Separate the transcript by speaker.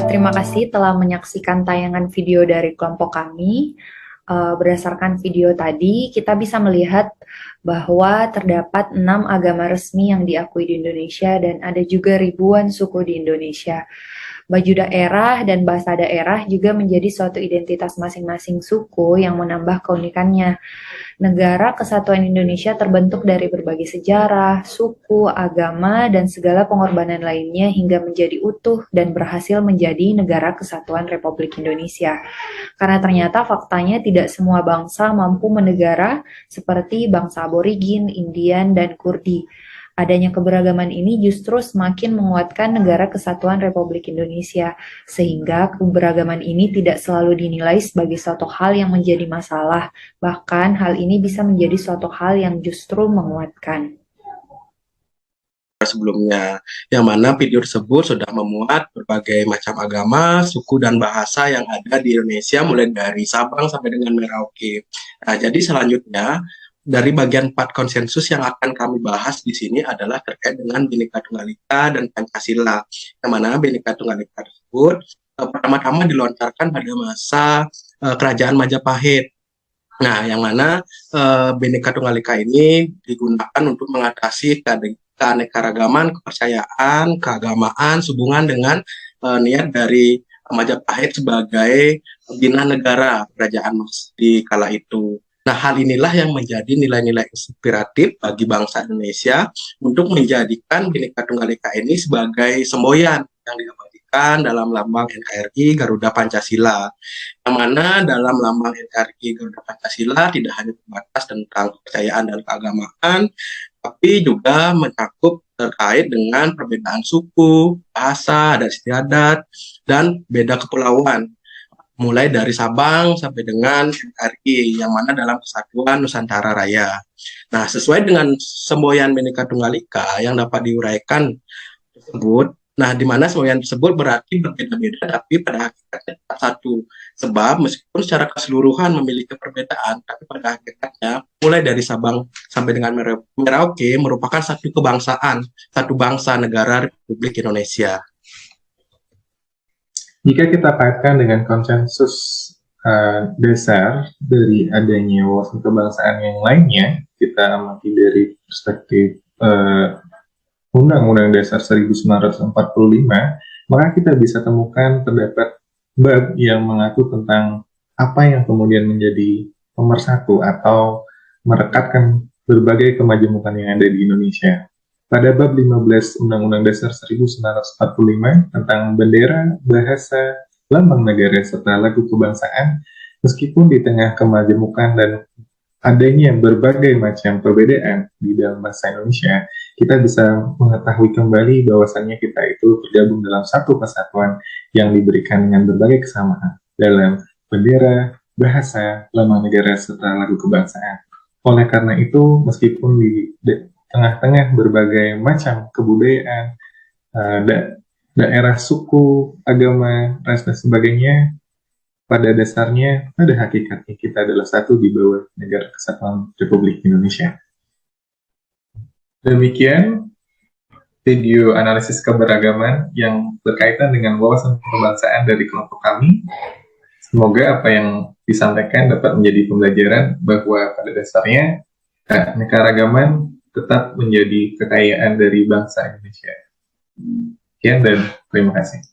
Speaker 1: Terima kasih telah menyaksikan tayangan video dari kelompok kami. Berdasarkan video tadi, kita bisa melihat bahwa terdapat 6 agama resmi yang diakui di Indonesia dan ada juga ribuan suku di Indonesia. Baju daerah dan bahasa daerah juga menjadi suatu identitas masing-masing suku yang menambah keunikannya. Negara Kesatuan Indonesia terbentuk dari berbagai sejarah, suku, agama, dan segala pengorbanan lainnya hingga menjadi utuh dan berhasil menjadi Negara Kesatuan Republik Indonesia. Karena ternyata faktanya tidak semua bangsa mampu menegara seperti bangsa aborigin, Indian, dan Kurdi. Adanya keberagaman ini justru semakin menguatkan Negara Kesatuan Republik Indonesia, sehingga keberagaman ini tidak selalu dinilai sebagai suatu hal yang menjadi masalah, bahkan hal ini bisa menjadi suatu hal yang justru menguatkan.
Speaker 2: Sebelumnya, yang mana video tersebut sudah memuat berbagai macam agama, suku, dan bahasa yang ada di Indonesia, mulai dari Sabang sampai dengan Merauke. Nah, jadi selanjutnya, dari bagian 4 konsensus yang akan kami bahas di sini adalah terkait dengan Bhinneka Tunggal Ika dan Pancasila, yang mana Bhinneka Tunggal Ika tersebut pertama-tama dilontarkan pada masa Kerajaan Majapahit. Nah, yang mana Bhinneka Tunggal Ika ini digunakan untuk mengatasi keanekaragaman, kepercayaan, keagamaan sehubungan dengan niat dari Majapahit sebagai bina negara kerajaan Mas di kala itu. Nah, hal inilah yang menjadi nilai-nilai inspiratif bagi bangsa Indonesia untuk menjadikan Bhinneka Tunggal Ika ini sebagai semboyan yang diabadikan dalam lambang NKRI Garuda Pancasila. Yang mana dalam lambang NKRI Garuda Pancasila tidak hanya terbatas tentang kepercayaan dan keagamaan, tapi juga mencakup terkait dengan perbedaan suku, bahasa, adat istiadat, dan beda kepulauan, mulai dari Sabang sampai dengan NKRI, yang mana dalam Kesatuan Nusantara Raya. Nah, sesuai dengan semboyan Bhinneka Tunggal Ika yang dapat diuraikan tersebut, nah, di mana semboyan tersebut berarti berbeda-beda, tapi pada hakikatnya satu. Sebab meskipun secara keseluruhan memiliki perbedaan, tapi pada hakikatnya mulai dari Sabang sampai dengan Merauke merupakan satu kebangsaan, satu bangsa negara Republik Indonesia.
Speaker 3: Jika kita kaitkan dengan konsensus dasar dari adanya wawasan kebangsaan yang lainnya, kita amati dari perspektif Undang-Undang Dasar 1945, maka kita bisa temukan terdapat bab yang mengatur tentang apa yang kemudian menjadi pemersatu atau merekatkan berbagai kemajemukan yang ada di Indonesia. Pada bab 15 Undang-Undang Dasar 1945 tentang bendera, bahasa, lambang negara, serta lagu kebangsaan, meskipun di tengah kemajemukan dan adanya berbagai macam perbedaan di dalam bahasa Indonesia, kita bisa mengetahui kembali bahwasannya kita itu tergabung dalam satu kesatuan yang diberikan dengan berbagai kesamaan dalam bendera, bahasa, lambang negara, serta lagu kebangsaan. Oleh karena itu, meskipun di tengah-tengah berbagai macam kebudayaan, daerah, suku, agama, ras, dan sebagainya, pada dasarnya, pada hakikatnya kita adalah satu di bawah Negara Kesatuan Republik Indonesia. Demikian video analisis keberagaman yang berkaitan dengan wawasan kebangsaan dari kelompok kami. Semoga apa yang disampaikan dapat menjadi pembelajaran bahwa pada dasarnya keanekaragaman tetap menjadi kekayaan dari bangsa Indonesia. Sekian dan terima kasih.